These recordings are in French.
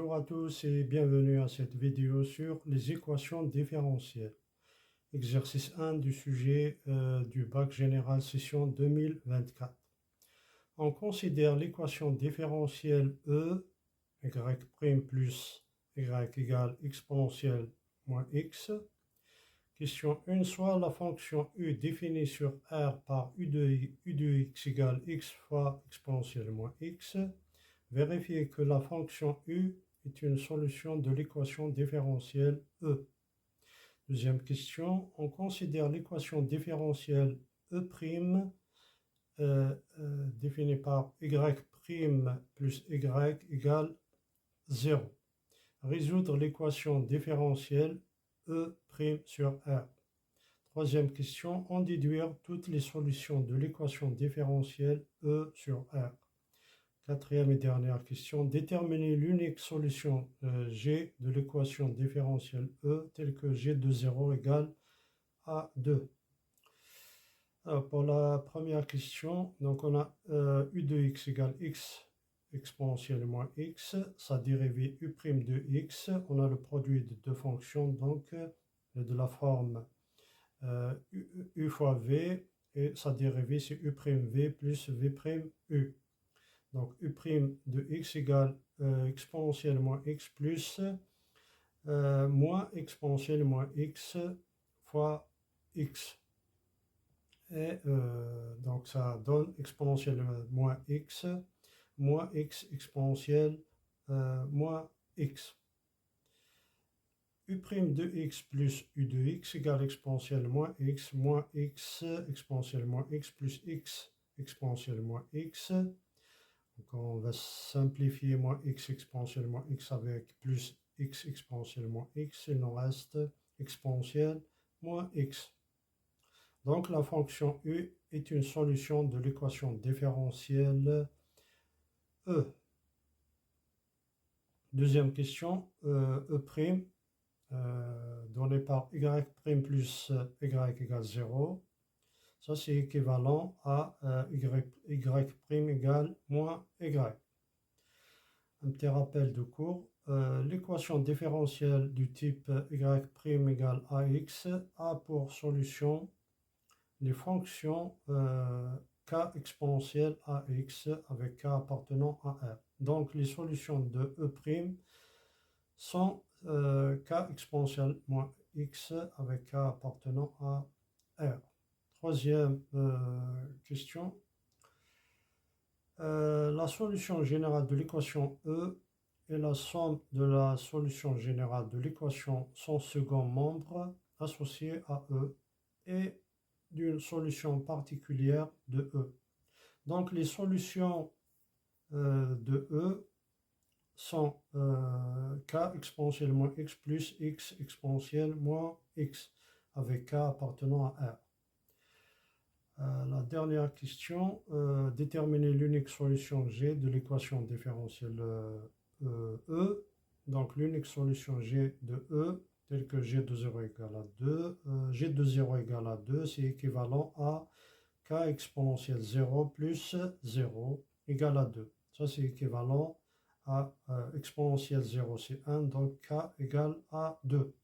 Bonjour à tous et bienvenue à cette vidéo sur les équations différentielles. Exercice 1 du sujet du bac général session 2024. On considère l'équation différentielle E, y' plus y égale exponentielle moins x. Question 1. Soit la fonction U définie sur R par U de x égale x fois exponentielle moins x. Vérifiez que la fonction U est une solution de l'équation différentielle E. Deuxième question, on considère l'équation différentielle E' définie par y' plus y égale 0. Résoudre l'équation différentielle E' sur R. Troisième question, en déduire toutes les solutions de l'équation différentielle E sur R. Quatrième et dernière question, déterminer l'unique solution G de l'équation différentielle E telle que G de 0 égale à 2. Alors pour la première question, donc on a U de x égale x exponentielle moins x, sa dérivée U' de x, on a le produit de deux fonctions, donc de la forme U fois V, et sa dérivée c'est U'V plus V'U. Donc U' de x égale exponentielle moins x plus moins exponentielle moins x fois x. Et donc ça donne exponentielle moins x exponentielle moins x. U' de x plus U de x égale exponentielle moins x exponentielle moins x plus x exponentielle moins x. Donc on va simplifier moins x exponentielle moins x avec plus x exponentielle moins x. Il nous reste exponentielle moins x. Donc la fonction U est une solution de l'équation différentielle E. Deuxième question, E' donné par y' plus y égale 0. Ça, c'est équivalent à y' égale moins y. Un petit rappel de cours. L'équation différentielle du type y' égale ax a pour solution les fonctions k exponentielle ax avec k appartenant à R. Donc, les solutions de E' sont k exponentielle moins x avec k appartenant à R. Troisième question. La solution générale de l'équation E est la somme de la solution générale de l'équation son second membre associé à E et d'une solution particulière de E. Donc les solutions de E sont k exponentielle moins x plus x exponentielle moins x avec k appartenant à R. La dernière question, déterminer l'unique solution G de l'équation différentielle E. Donc l'unique solution G de E, telle que G de 0 égale à 2, G de 0 égale à 2, c'est équivalent à k exponentielle 0 plus 0 égale à 2. Ça c'est équivalent à exponentielle 0 c'est 1, donc k égale à 2.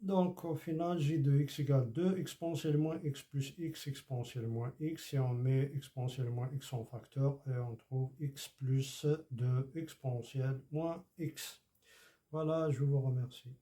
Donc au final, j de x égale 2, exponentielle moins x plus x exponentielle moins x, et on met exponentielle moins x en facteur, et on trouve x plus 2 exponentielle moins x. Voilà, je vous remercie.